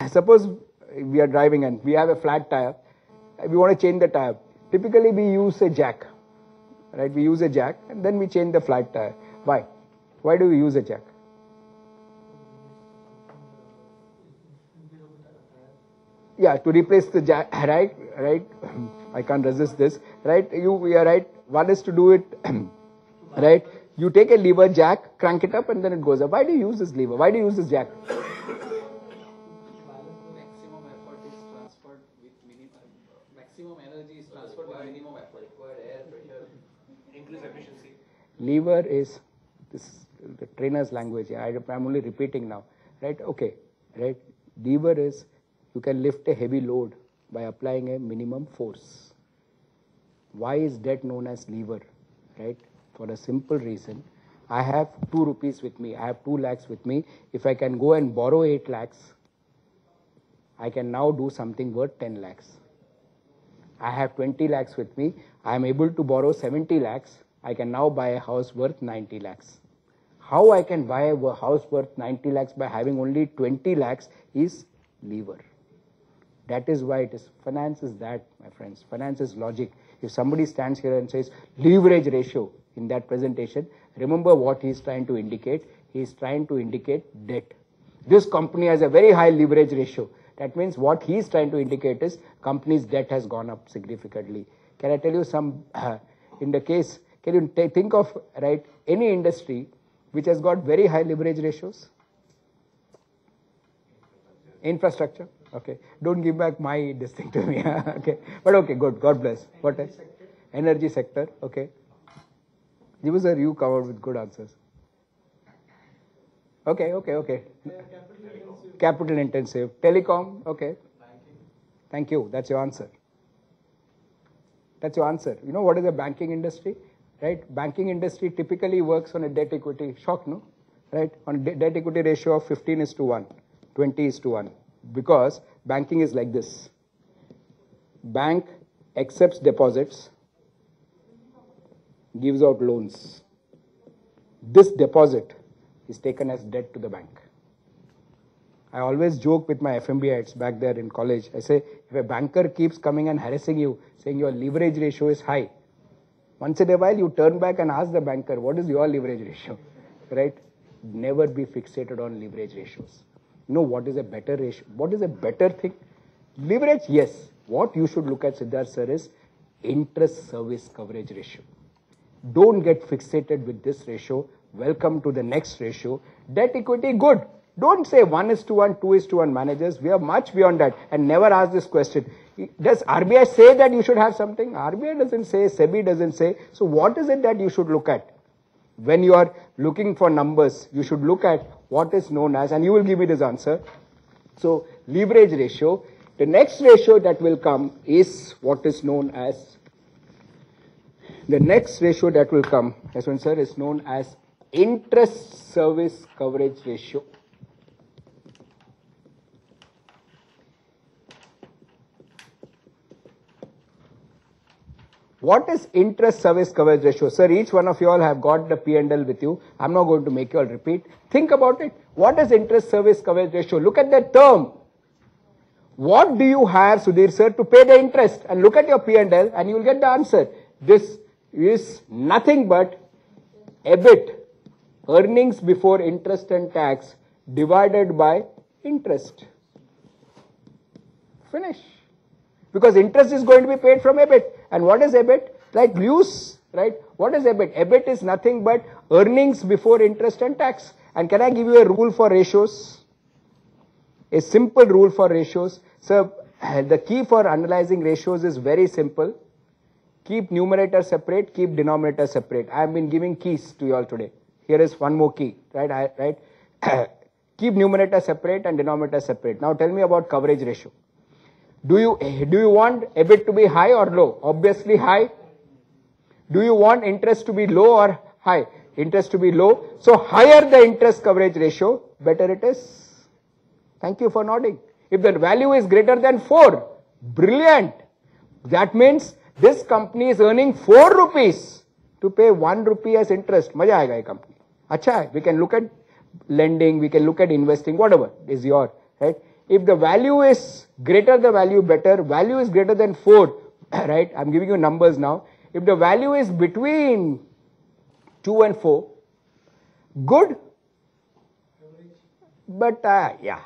suppose we are driving and we have a flat tire. We want to change the tire. Typically, we use a jack, right? We use a jack and then we change the flat tire. Why? Why do we use a jack? Yeah, to replace the jack, right? I can't resist this, right? You are right. One is to do it, right? You take a lever, jack, crank it up, and then it goes up. Why do you use this lever? Why do you use this jack? Maximum effort is transferred with maximum energy is transferred with minimum effort. Required air pressure, increase efficiency. Lever is the trainer's language. I'm only repeating now, right? Okay, right? Lever is you can lift a heavy load by applying a minimum force. Why is debt known as lever, right? For a simple reason. I have 2 rupees with me. I have 2 lakhs with me. If I can go and borrow 8 lakhs, I can now do something worth 10 lakhs. I have 20 lakhs with me. I am able to borrow 70 lakhs. I can now buy a house worth 90 lakhs. How I can buy a house worth 90 lakhs by having only 20 lakhs is lever. That is why it is. Finance is that, my friends. Finance is logic. If somebody stands here and says leverage ratio in that presentation, remember what he is trying to indicate. He is trying to indicate debt. This company has a very high leverage ratio. That means what he is trying to indicate is company's debt has gone up significantly. Can I tell you some, in the case, can you think of, right, any industry which has got very high leverage ratios? Infrastructure. Okay. Don't give back this thing to me. Okay. But okay, good. God bless. What else? Energy sector. Okay. Give us you covered with good answers. Okay. Capital intensive. Telecom. Okay. Banking. Thank you. That's your answer. That's your answer. You know what is the banking industry? Right? Banking industry typically works on a debt equity shock, no? Right? On a debt equity ratio of 15:1, 20:1. Because banking is like this. Bank accepts deposits, gives out loans. This deposit is taken as debt to the bank. I always joke with my FMBItes back there in college. I say, if a banker keeps coming and harassing you, saying your leverage ratio is high, once in a while you turn back and ask the banker, what is your leverage ratio? Right? Never be fixated on leverage ratios. You know what is a better ratio? What is a better thing? Leverage, yes. What you should look at, Siddharth sir, is interest service coverage ratio. Don't get fixated with this ratio. Welcome to the next ratio. Debt equity, good. Don't say 1:1, 2:1 managers. We are much beyond that. And never ask this question. Does RBI say that you should have something? RBI doesn't say, SEBI doesn't say. So what is it that you should look at? When you are looking for numbers, you should look at what is known as, and you will give me this answer. So leverage ratio. The next ratio that will come is what is known as, the next ratio that will come, Yashwant sir, is known as interest service coverage ratio. What is interest service coverage ratio? Sir, each one of you all have got the P&L with you. I'm not going to make you all repeat. Think about it. What is interest service coverage ratio? Look at that term. What do you have, Sudhir sir, to pay the interest? And look at your P&L and you will get the answer. This is nothing but EBIT, earnings before interest and tax, divided by interest. Finish. Because interest is going to be paid from EBIT. And what is EBIT? Like use, right? What is EBIT? EBIT is nothing but earnings before interest and tax. And can I give you a rule for ratios? A simple rule for ratios. So the key for analyzing ratios is very simple. Keep numerator separate, keep denominator separate. I have been giving keys to you all today. Here is one more key, right? Keep numerator separate and denominator separate. Now tell me about coverage ratio. Do you want EBIT to be high or low? Obviously high. Do you want interest to be low or high? Interest to be low. So higher the interest coverage ratio, better it is. Thank you for nodding. If the value is greater than 4, brilliant. That means this company is earning 4 rupees to pay 1 rupee as interest. Maja aayega ye company. Acha hai. We can look at lending, we can look at investing, whatever is your, right? If the value is greater the value, better. Value is greater than 4, right? I'm giving you numbers now. If the value is between 2 and 4, good. But yeah,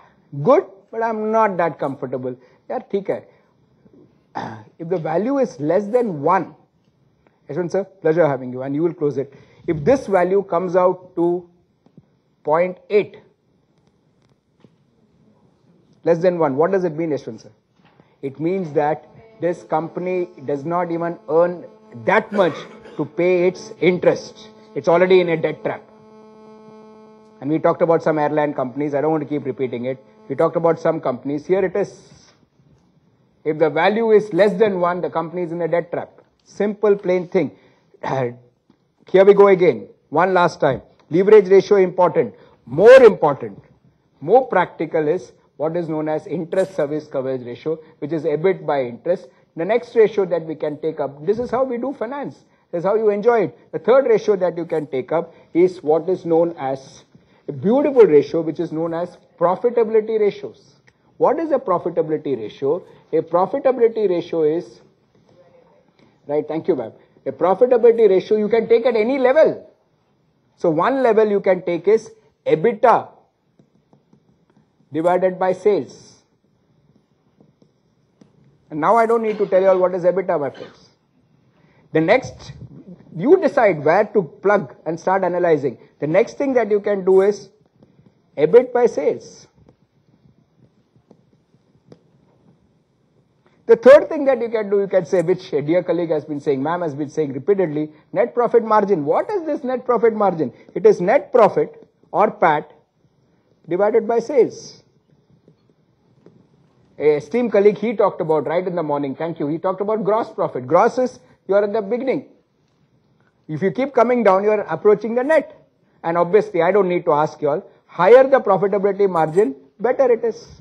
good, but I'm not that comfortable. Yeah, theek hai. If the value is less than 1, Yashwant sir, pleasure having you, and you will close it. If this value comes out to 0.8, less than 1, what does it mean, Yashwant sir? It means that this company does not even earn that much to pay its interest. It's already in a debt trap. And we talked about some airline companies. I don't want to keep repeating it. We talked about some companies. Here it is. If the value is less than 1, the company is in a debt trap. Simple, plain thing. Here we go again. One last time. Leverage ratio important. More important, more practical is what is known as interest service coverage ratio, which is EBIT by interest. The next ratio that we can take up, this is how we do finance. This is how you enjoy it. The third ratio that you can take up is what is known as a beautiful ratio, which is known as profitability ratios. What is a profitability ratio? A profitability ratio is, right, thank you ma'am. A profitability ratio you can take at any level. So one level you can take is EBITDA divided by sales. And now I don't need to tell you all what is EBITDA, my friends. The next, you decide where to plug and start analyzing. The next thing that you can do is EBIT by sales. The third thing that you can do, you can say, which a dear colleague has been saying, ma'am has been saying repeatedly, net profit margin. What is this net profit margin? It is net profit or PAT divided by sales. A esteemed colleague, he talked about right in the morning, thank you, he talked about gross profit. Gross is, you are at the beginning. If you keep coming down, you are approaching the net. And obviously, I don't need to ask you all, higher the profitability margin, better it is.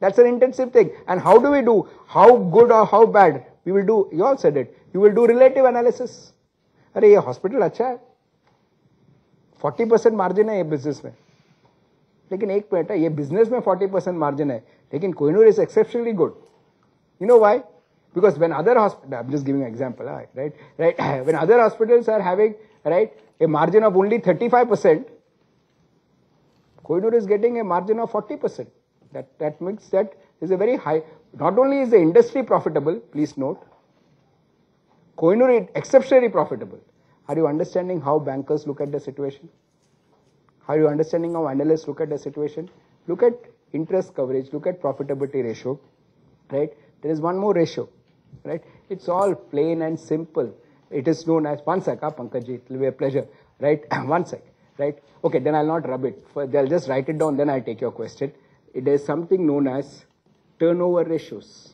That's an intensive thing. And how do we do? How good or how bad? We will do, you all said it, you will do relative analysis. अरे ये hospital अच्छा है, 40% margin है ये business में, लेकिन एक minute है, ये बिजनेस में 40% मार्जिन है, लेकिन Kohinoor is exceptionally good. You know why? Because when other hospitals, I'm just giving an example, right? When other hospitals are having, right, a margin of only 35%, Kohinur is getting a margin of 40%. That makes that is a very high. Not only is the industry profitable, please note, Kohinur is exceptionally profitable. Are you understanding how bankers look at the situation? Are you understanding how analysts look at the situation? Look at interest coverage, look at profitability ratio, right? There is one more ratio, right? It's all plain and simple. It is known as, one sec, Pankaj, it will be a pleasure, right? One sec, right? Okay, then I'll not rub it. I'll just write it down, then I'll take your question. It is something known as turnover ratios.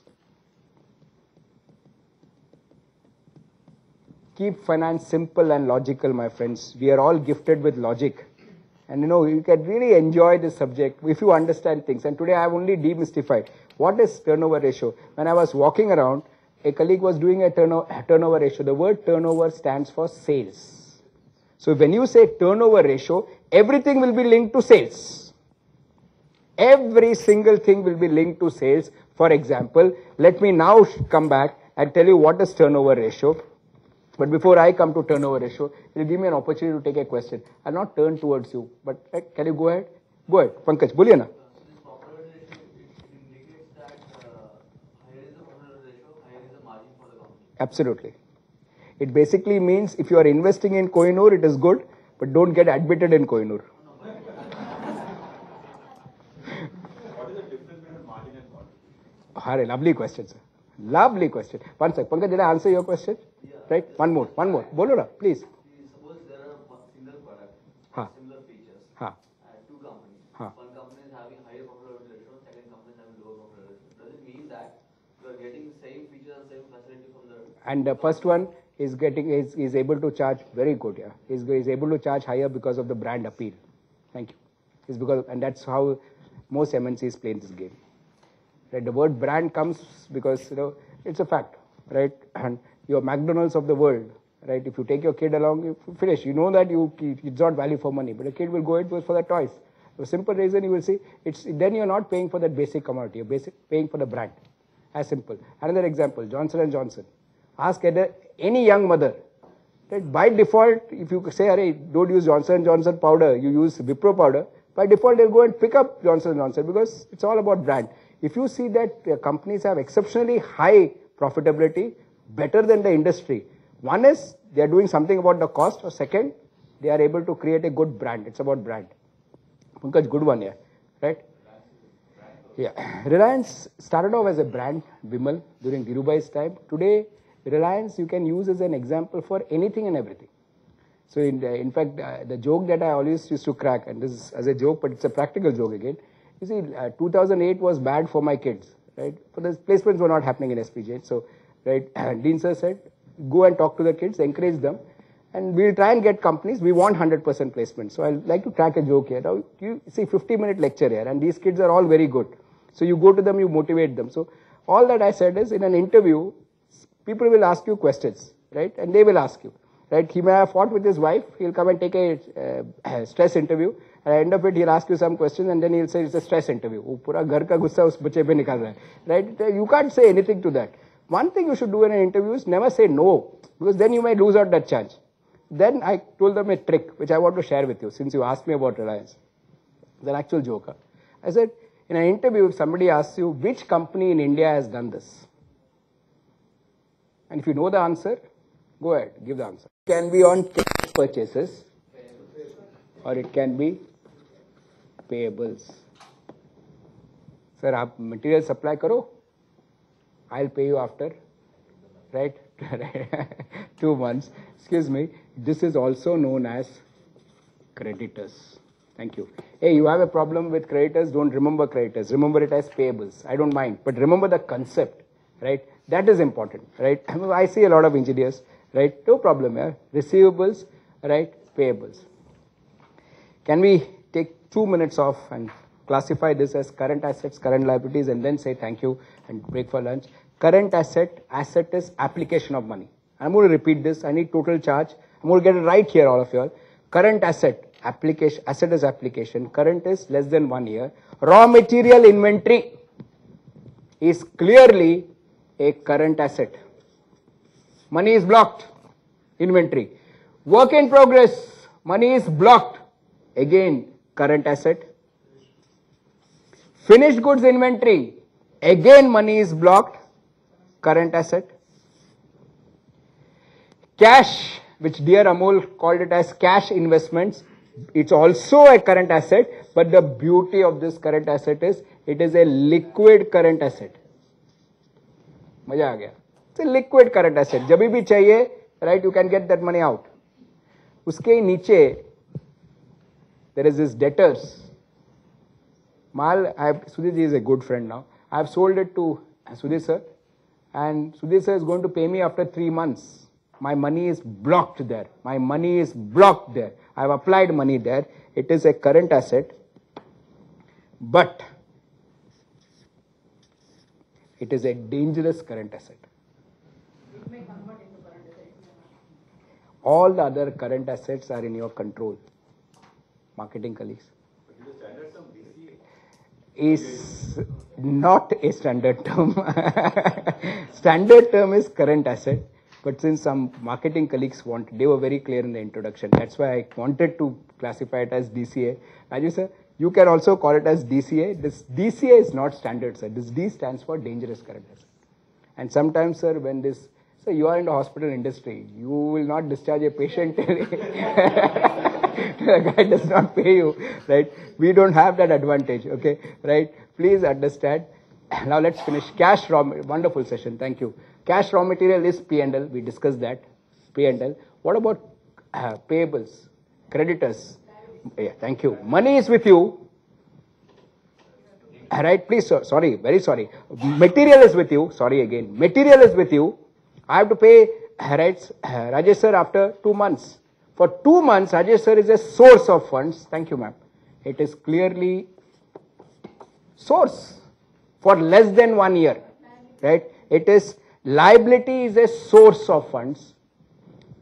Keep finance simple and logical, my friends. We are all gifted with logic. And you know, you can really enjoy this subject if you understand things. And today I have only demystified. What is turnover ratio? When I was walking around, a colleague was doing a turnover ratio. The word turnover stands for sales. So when you say turnover ratio, everything will be linked to sales. Every single thing will be linked to sales. For example, let me now come back and tell you what is turnover ratio. But before I come to turnover ratio, it will give me an opportunity to take a question. I'll not turn towards you, but can you go ahead? Go ahead. Pankaj, boliye na. This profitability ratio, it indicates that higher is the profitability ratio, higher is the margin for the company. Absolutely. It basically means if you are investing in Kohinur, it is good, but don't get admitted in Kohinur. What is the difference between margin and quantity? Hare, lovely question, sir. Lovely question. One sec. Pankaj, did I answer your question? Yeah. Right? One more. Bolo na, please. Suppose there are a single product, Huh. similar features, Huh. and two companies. Huh. One company is having higher profitability ratio, second company is having lower profitability ratio. Does it mean that you are getting same features and same facility from the And the first one is able to charge very good, yeah. Is able to charge higher because of the brand appeal. Thank you. It's because, and that's how most MNCs play this game. Right? The word brand comes because, you know, it's a fact, right? And you're McDonald's of the world, right? If you take your kid along, you finish. You know that it's not value for money, but the kid will go into it for the toys, The simple reason you will see, then you're not paying for that basic commodity, you're paying for the brand. As simple. Another example, Johnson & Johnson. Ask any young mother, that by default, if you say, "Arey, don't use Johnson & Johnson powder, you use Wipro powder," by default they'll go and pick up Johnson & Johnson because it's all about brand. If you see that companies have exceptionally high profitability, better than the industry, one is they are doing something about the cost, or second, they are able to create a good brand. It's about brand. Pankaj, good one, yeah, right? Yeah. Reliance started off as a brand, Vimal, during Dhirubhai's time. Today, Reliance you can use as an example for anything and everything. So in fact, the joke that I always used to crack, and this is as a joke, but it's a practical joke again. You see, 2008 was bad for my kids, right? For the placements were not happening in SPJ. So, right, Dean sir said, go and talk to the kids, encourage them, and we'll try and get companies. We want 100% placement. So I like to crack a joke here. Now, you see 50-minute lecture here, and these kids are all very good. So you go to them, you motivate them. So all that I said is, in an interview, people will ask you questions, right? And they will ask you, right? He may have fought with his wife. He'll come and take a stress interview. At the end of it, he'll ask you some questions, and then he'll say it's a stress interview. वो पूरा घर का गुस्सा उस बच्चे पे निकाल रहा है, right? You can't say anything to that. One thing you should do in an interview is never say no, because then you might lose out that chance. Then I told them a trick, which I want to share with you, since you asked me about Reliance. It's an actual joke. I said, in an interview, if somebody asks you, which company in India has done this? And if you know the answer, go ahead, give the answer. It can be on purchases, or it can be payables. Sir, आप material supply करो, I'll pay you after, right? 2 months. Excuse me, this is also known as creditors. Thank you. Hey, you have a problem with creditors, don't remember creditors. Remember it as payables. I don't mind, but remember the concept, right? That is important, right? I see a lot of engineers, right? No problem here. Receivables, right? Payables. Can we take 2 minutes off and classify this as current assets, current liabilities, and then say thank you and break for lunch? Current asset is application of money. I'm going to repeat this. I need total charge. I'm going to get it right here, all of you all. Current asset is application. Current is less than 1 year. Raw material inventory is clearly a current asset. Money is blocked. Inventory. Work in progress. Money is blocked. Again, current asset. Finished goods inventory. Again, money is blocked. Current asset. Cash, which dear Amol called it as cash investments. It's also a current asset, but the beauty of this current asset is it is a liquid current asset. मजा आ गया. It's a liquid current asset. जब भी चाहिए, right, you can get that money out. उसके नीचे there is this debtors. Sudhir ji is a good friend now. I have sold it to Sudhir sir, and Sudhir sir is going to pay me after 3 months. My money is blocked there. My money is blocked there. I have applied money there. It is a current asset, but it is a dangerous current asset. All the other current assets are in your control. Marketing colleagues. Is not a standard term. Standard term is current asset. But since some marketing colleagues they were very clear in the introduction. That's why I wanted to classify it as DCA. Raju sir, you can also call it as DCA. This DCA is not standard, sir. This D stands for dangerous current asset. And sometimes, sir, when this, so you are in the hospital industry, you will not discharge a patient till the guy does not pay you, right? We don't have that advantage, okay, right? Please understand. Now let's finish. Cash raw, wonderful session. Thank you. Cash raw material is P&L. We discussed that. P&L. What about payables, creditors? Yeah, thank you. Money is with you. Right, please, sir. Sorry, very sorry. Material is with you. Sorry again. Material is with you. I have to pay, right, Rajesh sir, after 2 months. For 2 months, Rajesh sir is a source of funds. Thank you, ma'am. It is clearly source for less than 1 year, right? It is liability is a source of funds.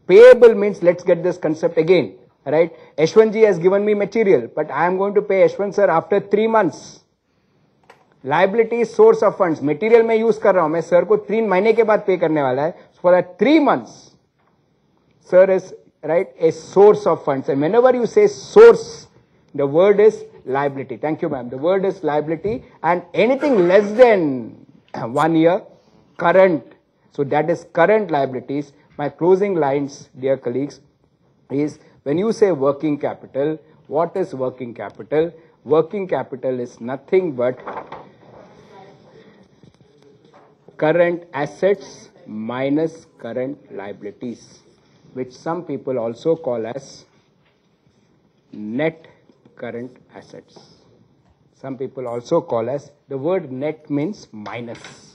Payable means, let's get this concept again. right? Ashwantji has given me material, but I am going to pay Ashwant sir after 3 months. Liability is source of funds. Material मैं use कर रहा हूं, मैं sir को 3 महीने के बाद pay करने वाला है. For that 3 months, sir is, right, a source of funds. And whenever you say source, the word is liability. Thank you, ma'am. The word is liability, and anything less than 1 year, current. So that is current liabilities. My closing lines, dear colleagues, is when you say working capital, what is working capital? Working capital is nothing but current assets minus current liabilities, which some people also call as net current assets. Some people also call as, the word net means minus.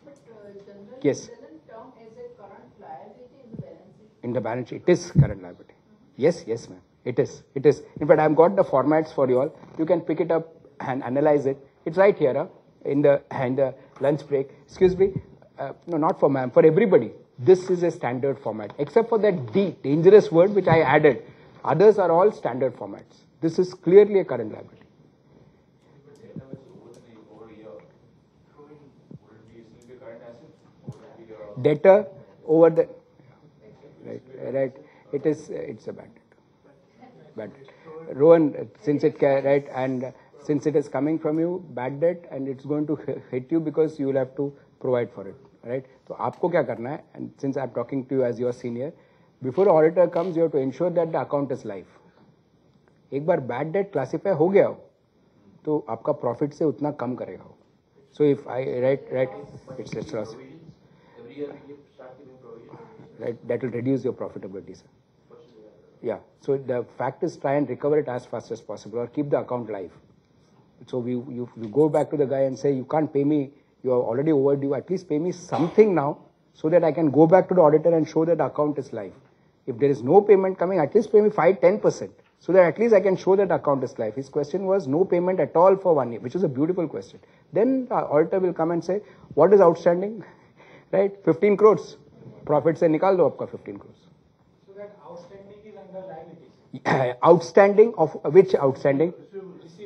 But generally, Yes. it doesn't term as a current liability in the balance sheet. In the balance sheet, it is current liability. Yes, yes, ma'am. It is. It is. In fact, I've got the formats for you all. You can pick it up and analyze it. It's right here in the lunch break. Excuse me. No, not for ma'am. For everybody. This is a standard format, except for that D, dangerous word, which I added. Others are all standard formats. This is clearly a current liability. Data which over a year, would it be still be current asset? Or would it be a Debtor over the, right. It is. It's a bad debt. Bad debt. Rohan, since it right, and since it is coming from you, bad debt, and it's going to hit you because you will have to provide for it, right? So आपको क्या करना है? And since I'm talking to you as your senior, before auditor comes, you have to ensure that the account is live. एक बार bad debt classify हो गया हो, तो आपका profit से उतना कम करेगा हो. So if I right, it's loss. Every year we start giving provision. Right, that will reduce your profitability, sir. Yeah, so the fact is try and recover it as fast as possible or keep the account live. So you go back to the guy and say, you can't pay me, you are already overdue, at least pay me something now so that I can go back to the auditor and show that the account is live. If there is no payment coming, at least pay me 5-10%, so that at least I can show that the account is live. His question was no payment at all for 1 year, which is a beautiful question. Then the auditor will come and say, what is outstanding? Right, 15 crores. Profit se nikal do aapka 15 crores. So that outstanding is under liabilities. Outstanding of which outstanding?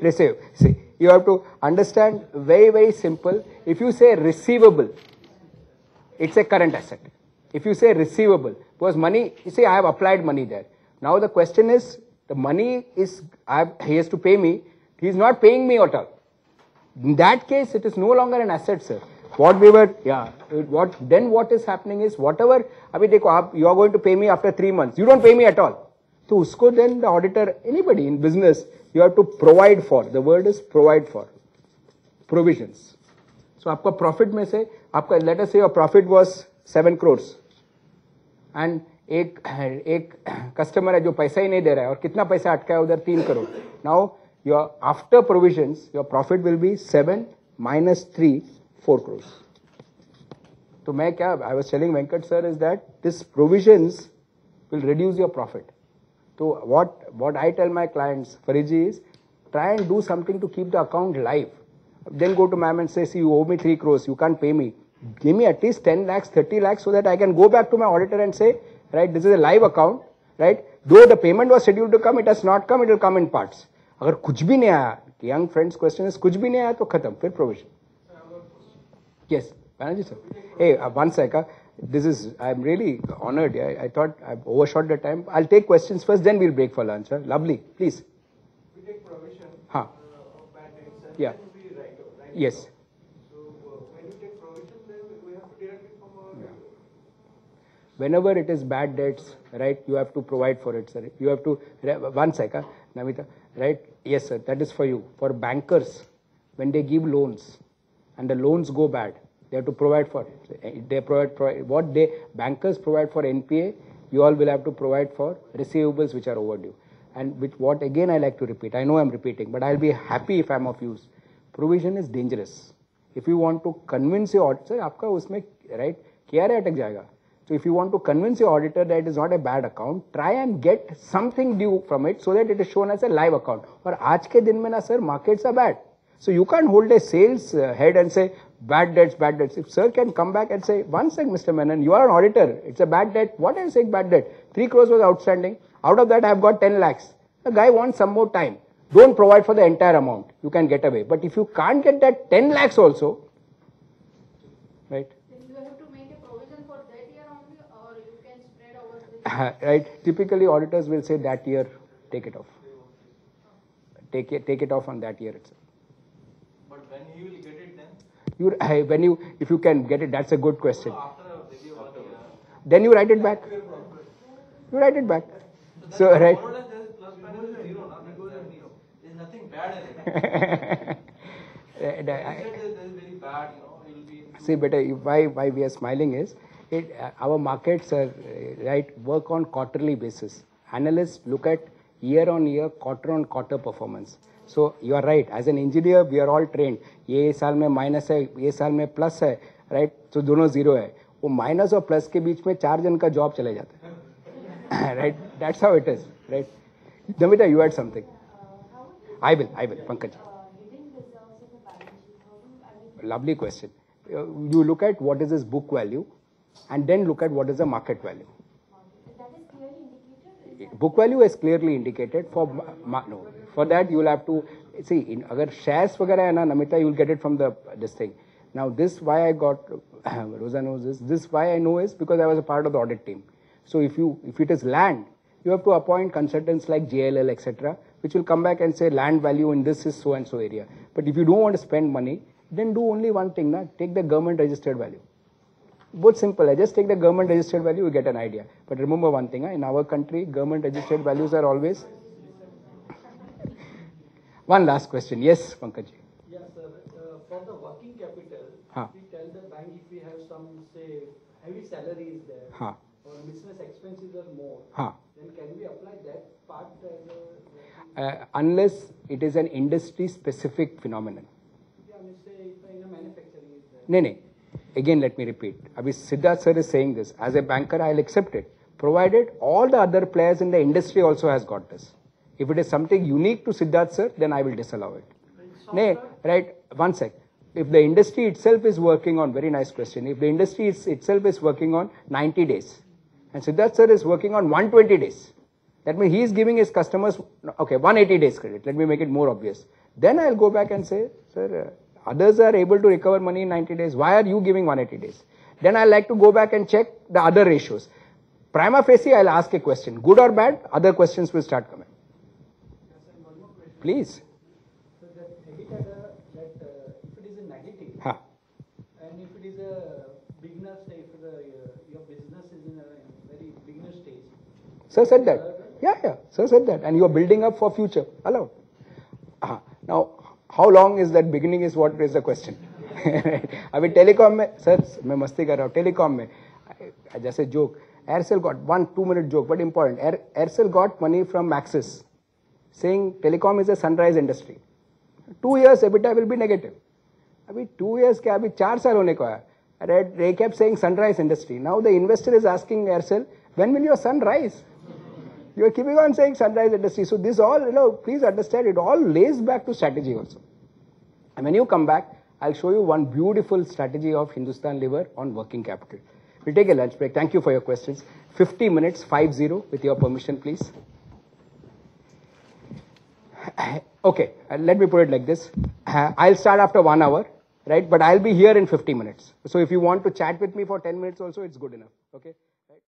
Receive. See, you have to understand very, very simple. If you say receivable, it's a current asset. If you say receivable, because money, you say I have applied money there. Now the question is, the money is, he has to pay me. He is not paying me at all. In that case, it is no longer an asset, sir. What we were, what is happening is, whatever, abhi dekho, you are going to pay me after 3 months. You don't pay me at all. So usko then the auditor, anybody in business, you have to provide for. The word is provide for. Provisions. So aapka profit mein se, let us say your profit was 7 crores. And एक customer है जो पैसा ही नहीं दे रहा है और कितना पैसा अटका है उधर 3 crore. Now, your after provisions, your profit will be 7 minus 3, 4 crores. So I was telling Venkat sir is that this provisions will reduce your profit. So what I tell my clients, Faridji, is try and do something to keep the account live. Then go to ma'am and say, see, you owe me 3 crores, you can't pay me. Give me at least 10 lakhs, 30 lakhs so that I can go back to my auditor and say, right, this is a live account, right? Though the payment was scheduled to come, it has not come, it will come in parts. अगर कुछ भी नहीं आया, young friend's question is, कुछ भी नहीं आया तो खत्म, फिर provision. Yes, Banerjee sir. Hey, one second. This is, I'm really honored. I thought I've overshot the time. I'll take questions first, then we'll break for lunch. Huh? Lovely, please. We take provision Huh. of bad debts and Yeah. then we write off, right? Yes. So when you take provision, then we have to deduct it from our Whenever it is bad debts, right, you have to provide for it, sir. You have to, one second, Namita, right? Yes, sir, that is for you. For bankers, when they give loans and the loans go bad, they have to provide for it. They provide bankers provide for NPA, you all will have to provide for receivables which are overdue. And what again I like to repeat, I know I'm repeating, but I'll be happy if I'm of use. Provision is dangerous. If you want to convince your auditor, आपका उसमें, right, KRA अटक जाएगा. So if you want to convince your auditor that it is not a bad account, try and get something due from it so that it is shown as a live account. और आज के दिन में ना sir, markets are bad. So you can't hold a sales head and say, bad debts. If sir can come back and say, one sec, Mr. Menon, you are an auditor. It's a bad debt. What are you saying bad debt? 3 crores was outstanding. Out of that, I have got 10 lakhs. The guy wants some more time. Don't provide for the entire amount. You can get away. But if you can't get that 10 lakhs also, right? Then you have to make a provision for that year only, or you can spread over the Right? Typically, auditors will say that year, take it off. Take it off on that year itself. But when you will get it then? If you can get it, that's a good question. After a review of 1 year. Then you write it back. You write it back. So, right. More or less there is plus minus is 0, not because there's nothing bad in it. There is very bad, it will be. See, better why we are smiling is our markets are work on quarterly basis. Analysts look at year on year, quarter on quarter performance. So you are right. As an engineer, we are all trained. ये साल में minus है, ये साल में plus है, right? So दोनों zero है. वो minus और plus के बीच में 4 जन का job चले जाता है, right? That's how it is, right? Namita, you had something. I will, Pankaj. Lovely question. You look at what is his book value, and then look at what is the market value. Book value is clearly indicated. For that you will have to see. Agar shares वगैरह है ना, Namita, you will get it from this thing. Now this why I got Rosa knows this. This why I know is because I was a part of the audit team. So if it is land, you have to appoint consultants like JLL, etc., which will come back and say land value in this is so and so area. But if you don't want to spend money, then do only one thing, na? Take the government registered value. Both simple. Just take the government registered value, you get an idea. But remember one thing, in our country, government registered values are always. One last question. Yes, Pankaj. Yes, sir. For the working capital, we tell the bank if we have some, say, heavy salaries there, or business expenses are more, then can we apply that part as unless it is an industry-specific phenomenon. Yeah, I mean, say, in a manufacturing is there. No. Again, let me repeat. Abhi Siddharth sir is saying this. As a banker, I'll accept it, provided all the other players in the industry also has got this. If it is something unique to Siddharth sir, then I will disallow it. No, right? One sec. If the industry itself is working on, very nice question, if the industry itself is working on 90 days, and Siddharth sir is working on 120 days, that means he is giving his customers, 180 days credit. Let me make it more obvious. Then I'll go back and say, sir, others are able to recover money in 90 days. Why are you giving 180 days? Then I'll like to go back and check the other ratios. Prima facie, I'll ask a question. Good or bad, other questions will start coming. Please. So that EBITDA, if it is a negative, and if it is a beginner stage, if your business is in a very beginner stage. Sir said that. Yeah. Sir said that. And you are building up for future. Allowed. Now, how long is that beginning is what is the question. अभी telecom में sir मैं मस्ती कर रहा हूँ telecom में जैसे joke Aircel got 1-2 minute joke but important. Aircel got money from Maxis saying telecom is a sunrise industry. 2 years EBITDA will be negative. अभी 2 years क्या अभी 4 साल होने को है. They kept saying sunrise industry. Now the investor is asking Aircel, when will your sun rise? You are keeping on saying sunrise industry. So this all, please understand, it all lays back to strategy also. And when you come back, I'll show you one beautiful strategy of Hindustan Lever on working capital. We'll take a lunch break. Thank you for your questions. 50 minutes, 50, with your permission, please. Okay, let me put it like this. I'll start after 1 hour, right? But I'll be here in 50 minutes. So if you want to chat with me for 10 minutes also, it's good enough, okay? Right?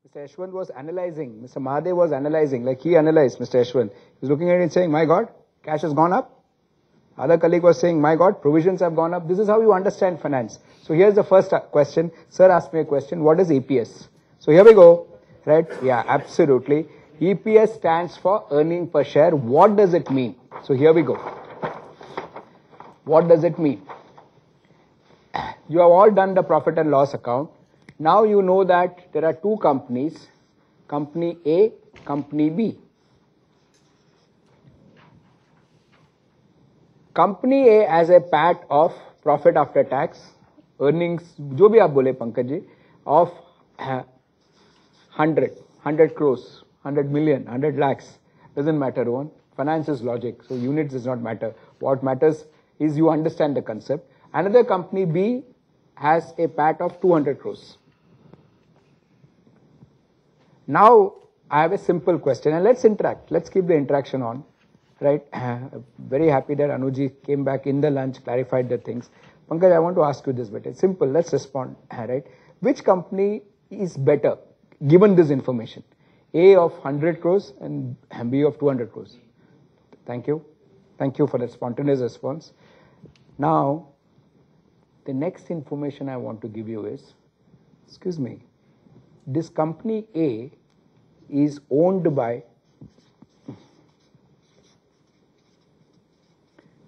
Mr. Ashwant was analyzing, Mr. Mahadev was analyzing, like he analyzed, Mr. Ashwant. He was looking at it and saying, my God, cash has gone up. Other colleague was saying, my God, provisions have gone up. This is how you understand finance. So here's the first question. Sir asked me a question, what is EPS? So here we go, right? Yeah, absolutely. EPS stands for earning per share. What does it mean? So here we go. What does it mean? You have all done the profit and loss account. Now you know that there are two companies, company A, company B. Company A has a PAT of profit after tax, earnings, जो भी आप बोले Pankaj ji, of 100 crores, 100 million, 100 lakhs, Doesn't matter, Rohan. Finance is logic, so units does not matter. What matters is you understand the concept. Another company B has a PAT of 200 crores. Now, I have a simple question, and let's interact. Let's keep the interaction on, right? Very happy that Anuji came back in the lunch, clarified the things. Pankaj, I want to ask you this, but it's simple. Let's respond, right? Which company is better, given this information? A of 100 crores and B of 200 crores. Thank you. Thank you for that spontaneous response. Now, the next information I want to give you is, excuse me, this company A is owned by,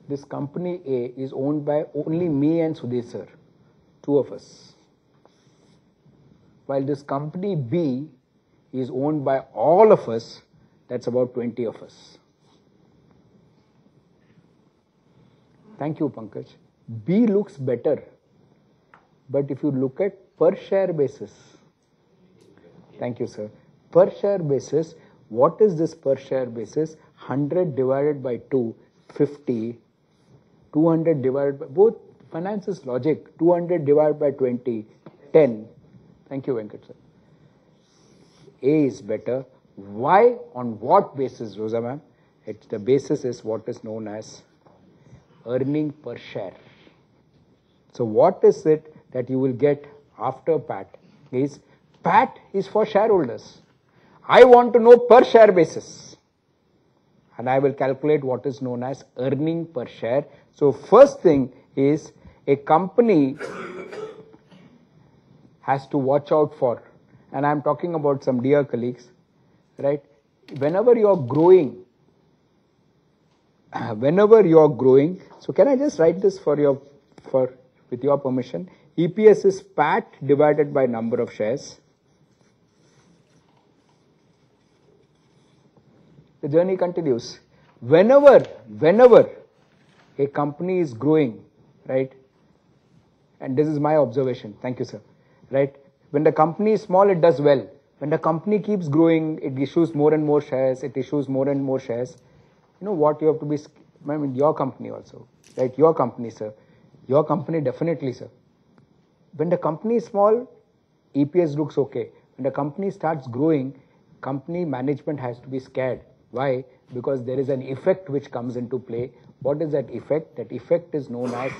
this company A is owned by only me and Sudesh sir, two of us. While this company B is owned by all of us, that's about 20 of us. Thank you, Pankaj. B looks better, but if you look at per share basis, thank you, sir. Per share basis, what is this per share basis? 100 divided by 2, 50. 200 divided by, both finance is logic. 200 divided by 20, 10. Thank you, Venkat, sir. A is better. Why? On what basis, Rosa ma'am? The basis is what is known as earning per share. So what is it that you will get after PAT? Is PAT is for shareholders. I want to know per share basis. And I will calculate what is known as earning per share. So first thing is a company has to watch out for, and I'm talking about some dear colleagues, right? Whenever you're growing, so can I just write this with your permission? EPS is PAT divided by number of shares. The journey continues. Whenever a company is growing, right? And this is my observation. Thank you, sir. Right? When the company is small, it does well. When the company keeps growing, it issues more and more shares. It issues more and more shares. You know what? You have to be. I mean, your company also, right? Your company, sir. Your company definitely, sir. When the company is small, EPS looks okay. When the company starts growing, company management has to be scared. Why? Because there is an effect which comes into play. What is that effect? That effect is known as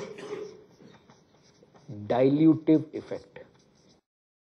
dilutive effect.